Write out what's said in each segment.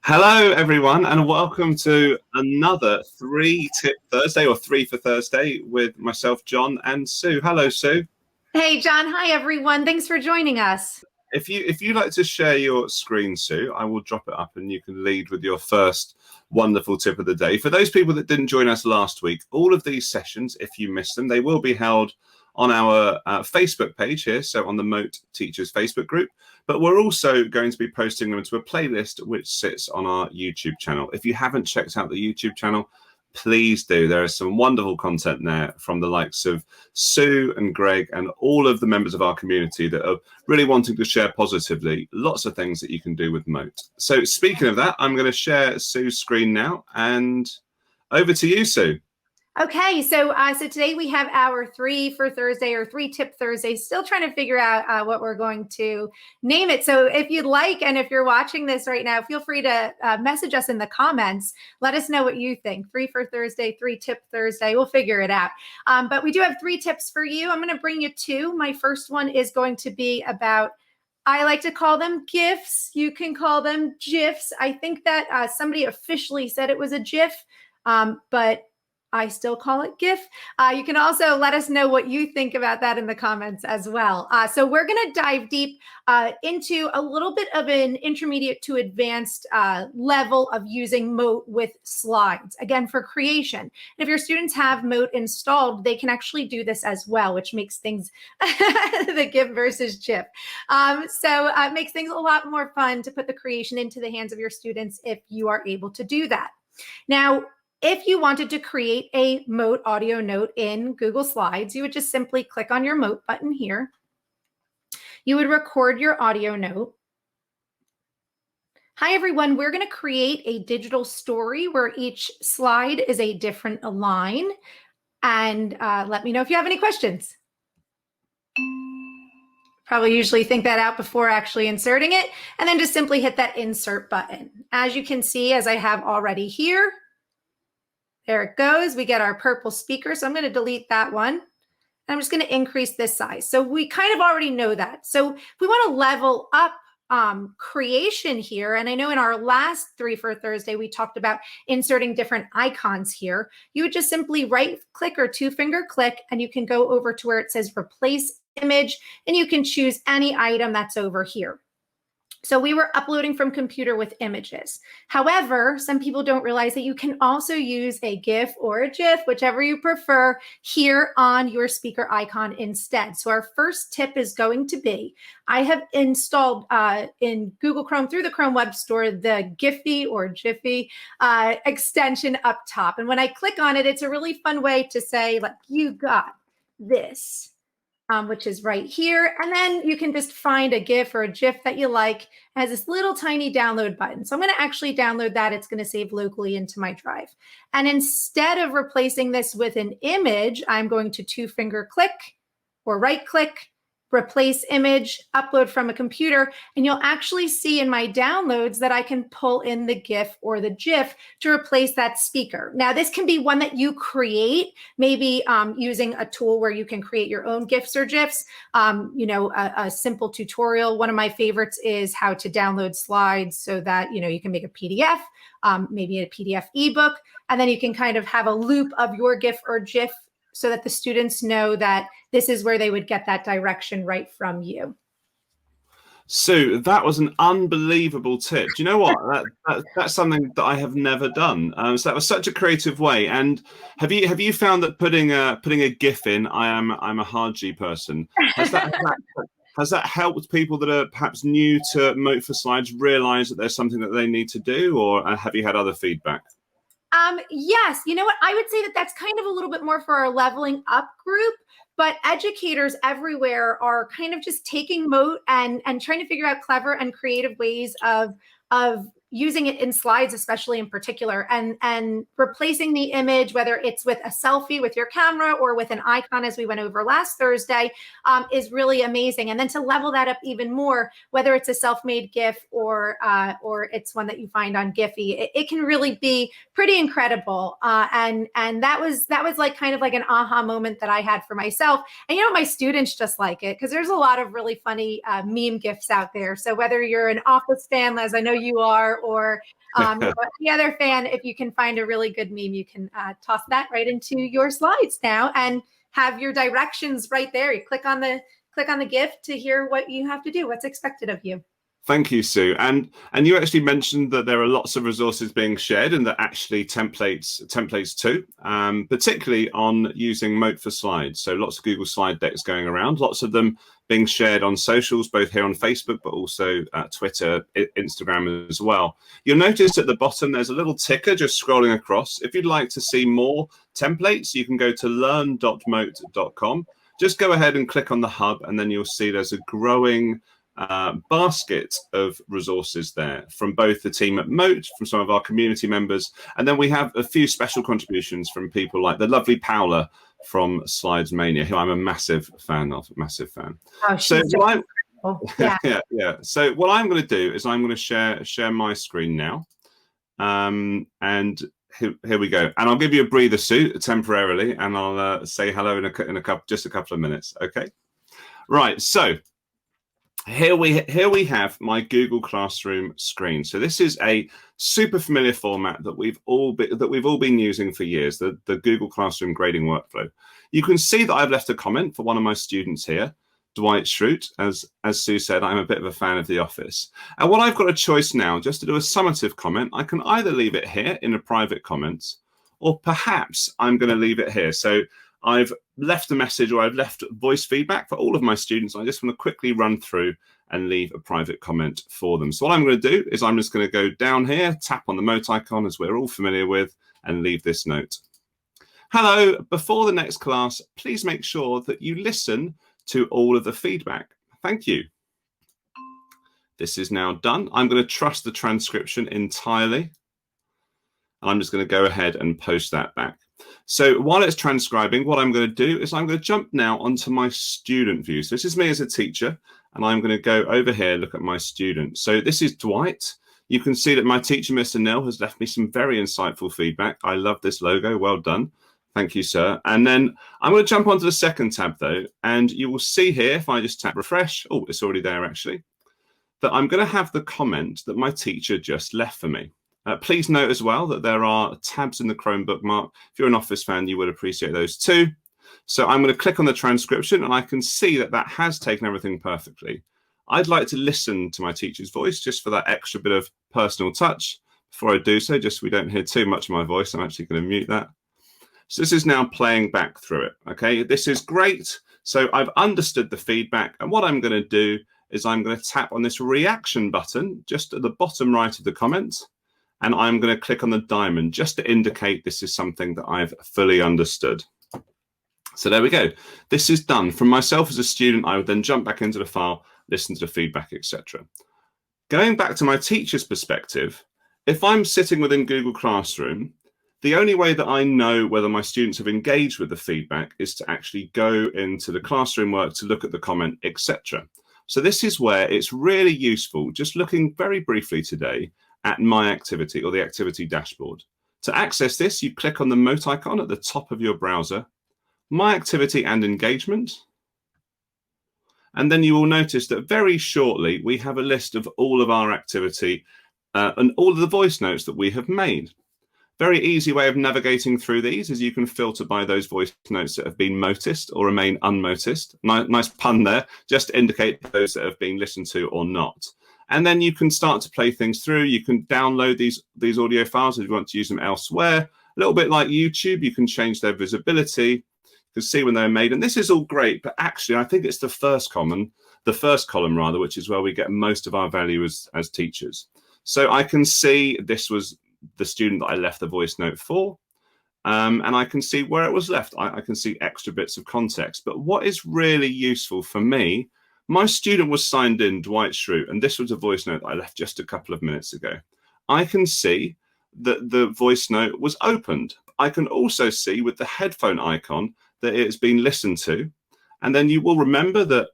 Hello, everyone, and welcome to another Three Tip Thursday or Three for Thursday with myself, John, and Sue. Hello, Sue. Hey, John. Hi, everyone. Thanks for joining us. If you like to share your screen, Sue, I will drop it up and you can lead with your first wonderful tip of the day. For those people that didn't join us last week, all of these sessions, if you missed them, they will be held on our Facebook page here, so on the Mote Teachers Facebook group. But we're also going to be posting them into a playlist which sits on our YouTube channel. If you haven't checked out the YouTube channel, please do. There is some wonderful content there from the likes of Sue and Greg and all of the members of our community that are really wanting to share positively lots of things that you can do with Mote. So speaking of that, I'm going to share Sue's screen now, and over to you, Sue. Okay, so today we have our Three for Thursday or Three Tip Thursday. Still trying to figure out what we're going to name it. So if you'd like, and if you're watching this right now, feel free to message us in the comments. Let us know what you think. Three for Thursday, Three Tip Thursday. We'll figure it out. But we do have three tips for you. I'm going to bring you two. My first one is going to be about, I like to call them GIFs. You can call them GIFs. I think that somebody officially said it was a GIF, but I still call it GIF. You can also let us know what you think about that in the comments as well. So we're going to dive deep into a little bit of an intermediate to advanced level of using Mote with slides, again, for creation. And if your students have Mote installed, they can actually do this as well, which makes things the GIF versus GIF. So it makes things a lot more fun to put the creation into the hands of your students if you are able to do that. Now, if you wanted to create a Mote audio note in Google Slides, you would just simply click on your Mote button here. You would record your audio note. Hi, everyone. We're going to create a digital story where each slide is a different line. And let me know if you have any questions. Probably usually think that out before actually inserting it. And then just simply hit that insert button. As you can see, as I have already here, there it goes. We get our purple speaker. So I'm going to delete that one. And I'm just going to increase this size. So we kind of already know that. So if we want to level up creation here, and I know in our last Three for Thursday, we talked about inserting different icons here. You would just simply right click or two finger click, and you can go over to where it says replace image, and you can choose any item that's over here. So we were uploading from computer with images. However, some people don't realize that you can also use a GIF or a GIF, whichever you prefer, here on your speaker icon instead. So our first tip is going to be, I have installed in Google Chrome through the Chrome Web Store, the Giphy or Jiffy extension up top. And when I click on it, it's a really fun way to say, like, you got this. Which is right here. And then you can just find a GIF or a GIF that you like. It has this little tiny download button. So I'm going to actually download that. It's going to save locally into my drive. And instead of replacing this with an image, I'm going to two finger click or right click, replace image, upload from a computer, and you'll actually see in my downloads that I can pull in the GIF or the GIF to replace that speaker. Now, this can be one that you create, maybe using a tool where you can create your own GIFs or GIFs. A simple tutorial. One of my favorites is how to download slides so that, you can make a PDF, maybe a PDF ebook, and then you can kind of have a loop of your GIF or GIF so that the students know that this is where they would get that direction right from you. Sue, that was an unbelievable tip. Do you know what? That's something that I have never done. So that was such a creative way. And have you found that putting a GIF in? I'm a hard G person. Has that helped people that are perhaps new to Mote for Slides realize that there's something that they need to do, or have you had other feedback? Yes, you know what? I would say that that's kind of a little bit more for our leveling up group, but educators everywhere are kind of just taking Mote and trying to figure out clever and creative ways of using it in slides, especially in particular, and replacing the image, whether it's with a selfie with your camera or with an icon, as we went over last Thursday, is really amazing. And then to level that up even more, whether it's a self-made GIF or it's one that you find on Giphy, it can really be pretty incredible. And that was like kind of like an aha moment that I had for myself. And my students just like it because there's a lot of really funny meme GIFs out there. So whether you're an Office fan, as I know you are, or any other fan, if you can find a really good meme, you can toss that right into your slides now and have your directions right there. You click on the GIF to hear what you have to do, what's expected of you. Thank you, Sue. And you actually mentioned that there are lots of resources being shared and that actually templates too, particularly on using Mote for slides. So lots of Google slide decks going around, lots of them being shared on socials, both here on Facebook, but also Twitter, Instagram as well. You'll notice at the bottom, there's a little ticker just scrolling across. If you'd like to see more templates, you can go to learn.mote.com. Just go ahead and click on the hub, and then you'll see there's a growing basket of resources there from both the team at Mote, from some of our community members, and then we have a few special contributions from people like the lovely Paula from Slides Mania, who I'm a massive fan of. Oh, she's yeah. So what I'm going to do is I'm going to share my screen now, and here we go. And I'll give you a breather, Sue, temporarily, and I'll say hello in just a couple of minutes. Okay. Right. So here we have my Google Classroom screen. So this is a super familiar format that we've all been using for years, the Google Classroom grading workflow. You can see that I've left a comment for one of my students here, Dwight Schrute. As Sue said, I'm a bit of a fan of The Office. And what I've got a choice now, just to do a summative comment, I can either leave it here in a private comment, or perhaps I'm going to leave it here. So I've left a message, or I've left voice feedback for all of my students. I just want to quickly run through and leave a private comment for them. So what I'm going to do is I'm just going to go down here, tap on the Mote icon, as we're all familiar with, and leave this note. Hello, before the next class, please make sure that you listen to all of the feedback. Thank you. This is now done. I'm going to trust the transcription entirely. And I'm just going to go ahead and post that back. So while it's transcribing, what I'm going to do is I'm going to jump now onto my student view. So this is me as a teacher, and I'm going to go over here, look at my student. So this is Dwight. You can see that my teacher, Mr. Neil, has left me some very insightful feedback. I love this logo. Well done. Thank you, sir. And then I'm going to jump onto the second tab, though, and you will see here, if I just tap refresh, oh, it's already there, actually, that I'm going to have the comment that my teacher just left for me. Please note as well that there are tabs in the Chrome bookmark. If you're an Office fan, you would appreciate those too. So I'm going to click on the transcription, and I can see that that has taken everything perfectly. I'd like to listen to my teacher's voice just for that extra bit of personal touch. Before I do so, just so we don't hear too much of my voice, I'm actually going to mute that. So this is now playing back through it. Okay, this is great. So I've understood the feedback, and what I'm going to do is I'm going to tap on this reaction button just at the bottom right of the comment. And I'm going to click on the diamond just to indicate this is something that I've fully understood. So there we go. This is done. From myself as a student, I would then jump back into the file, listen to the feedback, etc. Going back to my teacher's perspective, if I'm sitting within Google Classroom, the only way that I know whether my students have engaged with the feedback is to actually go into the classroom work to look at the comment, etc. So this is where it's really useful, just looking very briefly today at My Activity, or the Activity Dashboard. To access this, you click on the Mote icon at the top of your browser, My Activity and Engagement, and then you will notice that very shortly we have a list of all of our activity and all of the voice notes that we have made. Very easy way of navigating through these is you can filter by those voice notes that have been noticed or remain unnoticed. Nice pun there, just to indicate those that have been listened to or not. And then you can start to play things through. You can download these audio files if you want to use them elsewhere. A little bit like YouTube, you can change their visibility. You can see when they're made. And this is all great, but actually I think it's the first column, which is where we get most of our value as teachers. So I can see this was the student that I left the voice note for. And I can see where it was left. I can see extra bits of context. But what is really useful for me, my student was signed in, Dwight Schrute, and this was a voice note that I left just a couple of minutes ago. I can see that the voice note was opened. I can also see with the headphone icon that it has been listened to. And then you will remember that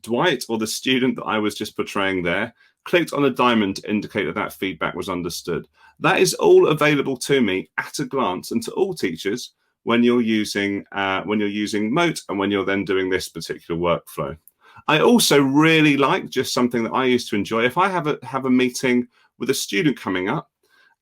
Dwight, or the student that I was just portraying there, clicked on a diamond to indicate that that feedback was understood. That is all available to me at a glance and to all teachers when you're using Mote and when you're then doing this particular workflow. I also really like, just something that I used to enjoy, if I have a meeting with a student coming up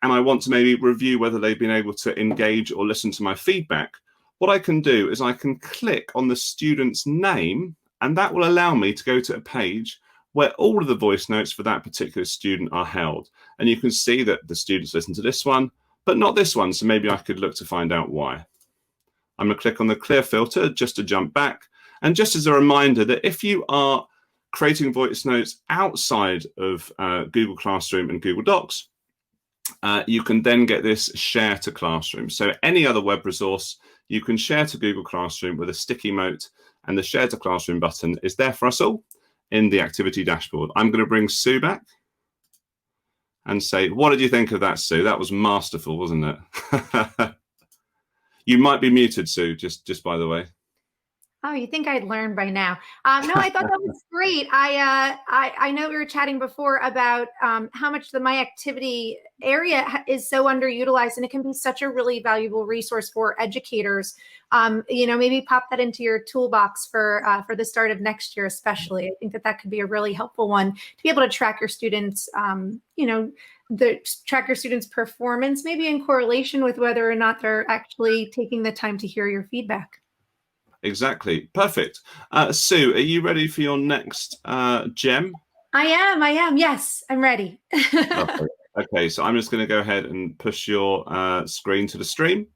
and I want to maybe review whether they've been able to engage or listen to my feedback, what I can do is I can click on the student's name, and that will allow me to go to a page where all of the voice notes for that particular student are held. And you can see that the students listen to this one, but not this one. So maybe I could look to find out why. I'm going to click on the clear filter just to jump back. And just as a reminder that if you are creating voice notes outside of Google Classroom and Google Docs, you can then get this share to Classroom. So any other web resource, you can share to Google Classroom with a sticky Mote, and the share to Classroom button is there for us all in the activity dashboard. I'm going to bring Sue back and say, what did you think of that, Sue? That was masterful, wasn't it? You might be muted, Sue, just by the way. Oh, you think I'd learn by now? No, I thought that was great. I know we were chatting before about how much the My Activity area is so underutilized, and it can be such a really valuable resource for educators. Maybe pop that into your toolbox for the start of next year, especially. I think that could be a really helpful one to be able to track your students. Track your students' performance, maybe in correlation with whether or not they're actually taking the time to hear your feedback. Exactly. Perfect. Sue, are you ready for your next gem? I am. Yes, I'm ready. Okay, so I'm just going to go ahead and push your screen to the stream.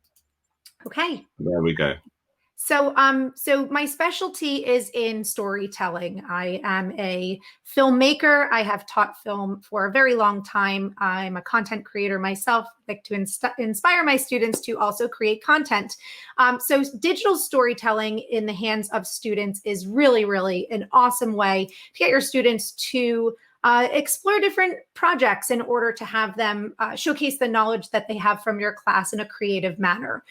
Okay. There we go. So my specialty is in storytelling. I am a filmmaker. I have taught film for a very long time. I'm a content creator myself. I like to inspire my students to also create content. So digital storytelling in the hands of students is really, really an awesome way to get your students to explore different projects in order to have them showcase the knowledge that they have from your class in a creative manner.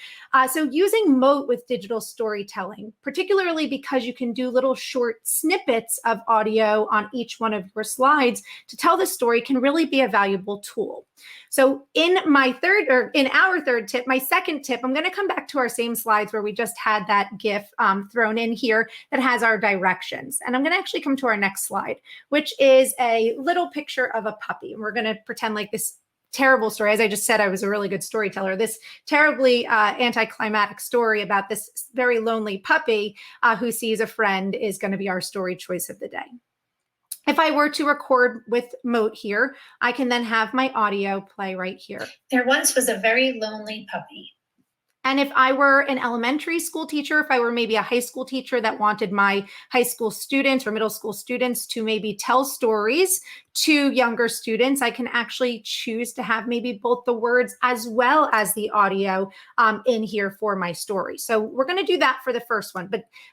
So using Mote with digital storytelling, particularly because you can do little short snippets of audio on each one of your slides to tell the story, can really be a valuable tool. So in our third tip, my second tip, I'm going to come back to our same slides where we just had that GIF thrown in here that has our directions. And I'm going to actually come to our next slide, which is a little picture of a puppy. And we're going to pretend like this terrible story. As I just said, I was a really good storyteller. This terribly anticlimactic story about this very lonely puppy who sees a friend is going to be our story choice of the day. If I were to record with Mote here, I can then have my audio play right here. There once was a very lonely puppy. And if I were an elementary school teacher, if I were maybe a high school teacher that wanted my high school students or middle school students to maybe tell stories to younger students, I can actually choose to have maybe both the words as well as the audio in here for my story. So we're going to do that for the first one,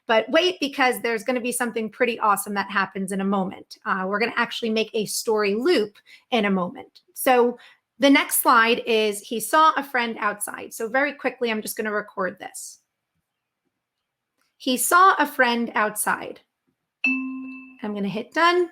but wait, because there's going to be something pretty awesome that happens in a moment. We're going to actually make a story loop in a moment. So the next slide is he saw a friend outside. So very quickly, I'm just going to record this. He saw a friend outside. I'm going to hit done,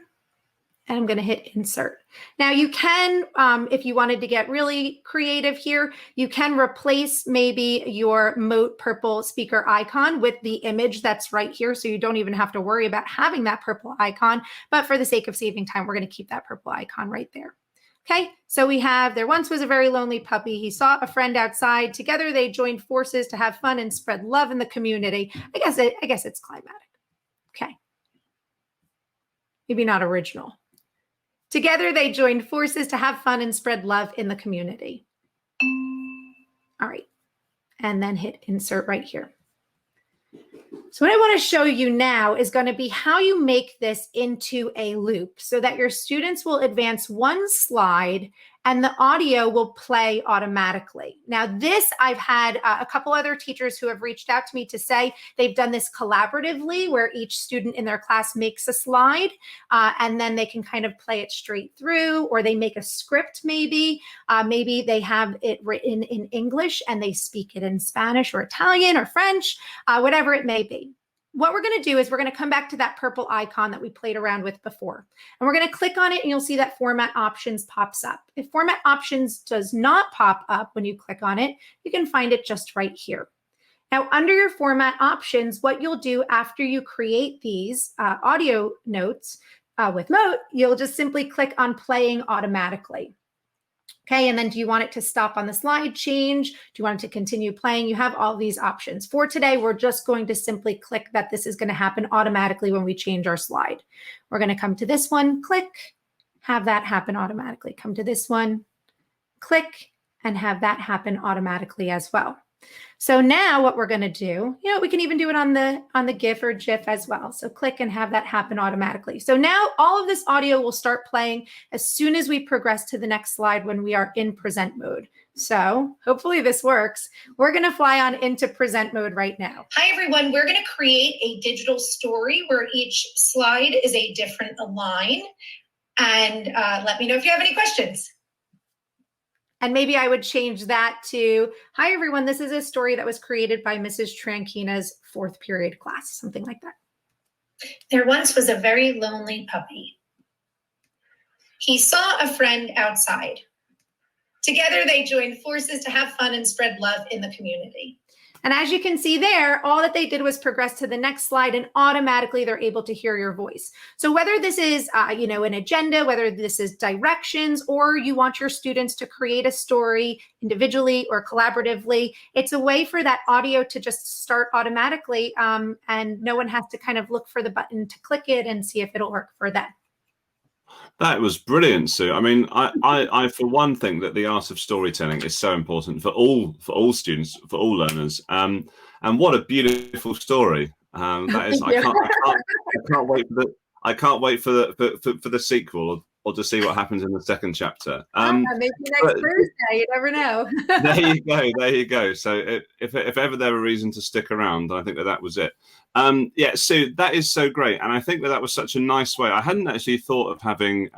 and I'm going to hit insert. Now you can, if you wanted to get really creative here, you can replace maybe your Mote purple speaker icon with the image that's right here. So you don't even have to worry about having that purple icon. But for the sake of saving time, we're going to keep that purple icon right there. Okay, so we have, there once was a very lonely puppy. He saw a friend outside. Together they joined forces to have fun and spread love in the community. I guess it's climatic. Okay. Maybe not original. Together they joined forces to have fun and spread love in the community. All right. And then hit insert right here. So what I want to show you now is going to be how you make this into a loop so that your students will advance one slide and the audio will play automatically. Now this, I've had a couple other teachers who have reached out to me to say they've done this collaboratively where each student in their class makes a slide and then they can kind of play it straight through, or they make a script maybe. Maybe they have it written in English and they speak it in Spanish or Italian or French, whatever it may be. What we're going to do is we're going to come back to that purple icon that we played around with before. And we're going to click on it and you'll see that format options pops up. If format options does not pop up when you click on it, you can find it just right here. Now, under your format options, what you'll do after you create these audio notes with Mote, you'll just simply click on playing automatically. Okay, and then do you want it to stop on the slide, change? Do you want it to continue playing? You have all these options. For today, we're just going to simply click that this is going to happen automatically when we change our slide. We're going to come to this one, click, have that happen automatically. Come to this one, click, and have that happen automatically as well. So now what we're going to do, we can even do it on the GIF or GIF as well. So click and have that happen automatically. So now all of this audio will start playing as soon as we progress to the next slide when we are in present mode. So hopefully this works. We're going to fly on into present mode right now. Hi, everyone. We're going to create a digital story where each slide is a different line. And let me know if you have any questions. And maybe I would change that to, hi, everyone, this is a story that was created by Mrs. Trankina's 4th period class, something like that. There once was a very lonely puppy. He saw a friend outside. Together, they joined forces to have fun and spread love in the community. And as you can see there, all that they did was progress to the next slide and automatically they're able to hear your voice. So whether this is, an agenda, whether this is directions, or you want your students to create a story individually or collaboratively, it's a way for that audio to just start automatically and no one has to kind of look for the button to click it and see if it'll work for them. That was brilliant, Sue. I mean, I for one think that the art of storytelling is so important for all students, for all learners. And what a beautiful story that is! I can't wait for the sequel or to see what happens in the second chapter. Maybe next Thursday. You never know. There you go. So if ever there were a reason to stick around, I think that was it. Yeah, Sue, that is so great, and I think that was such a nice way. I hadn't actually thought of having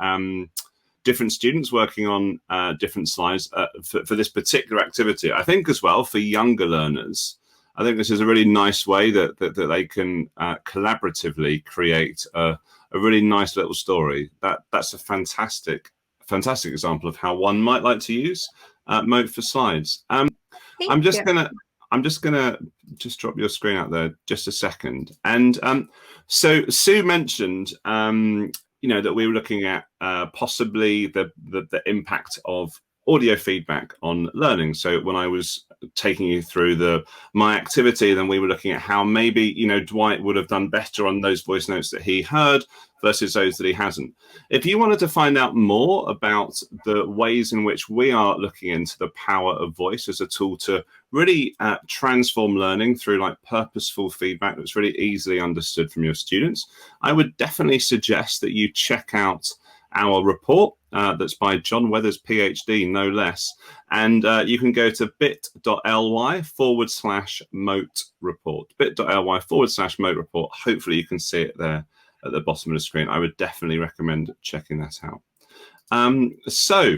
different students working on different slides for this particular activity. I think as well for younger learners, I think this is a really nice way that they can collaboratively create a really nice little story. That's a fantastic example of how one might like to use Mote for slides. I'm just gonna drop your screen out there just a second. And so Sue mentioned that we were looking at possibly the impact of audio feedback on learning. So when I was taking you through my activity, then we were looking at how maybe Dwight would have done better on those voice notes that he heard versus those that he hasn't. If you wanted to find out more about the ways in which we are looking into the power of voice as a tool to really transform learning through like purposeful feedback that's really easily understood from your students, I would definitely suggest that you check out our report that's by John Weathers, PhD, no less. And you can go to bit.ly/Mote report, bit.ly/Mote report. Hopefully you can see it there at the bottom of the screen. I would definitely recommend checking that out. So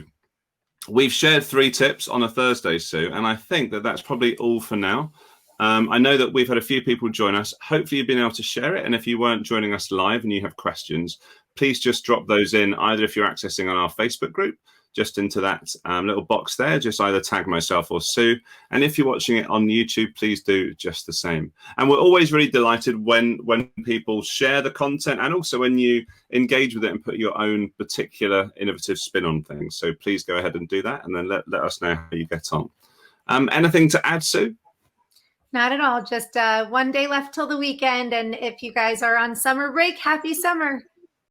we've shared 3 tips on a Thursday, Sue, and I think that that's probably all for now. I know that we've had a few people join us. Hopefully you've been able to share it. And if you weren't joining us live and you have questions, please just drop those in, either if you're accessing on our Facebook group, just into that little box there, just either tag myself or Sue. And if you're watching it on YouTube, please do just the same. And we're always really delighted when people share the content and also when you engage with it and put your own particular innovative spin on things. So please go ahead and do that and then let us know how you get on. Anything to add, Sue? Not at all. Just one day left till the weekend. And if you guys are on summer break, happy summer.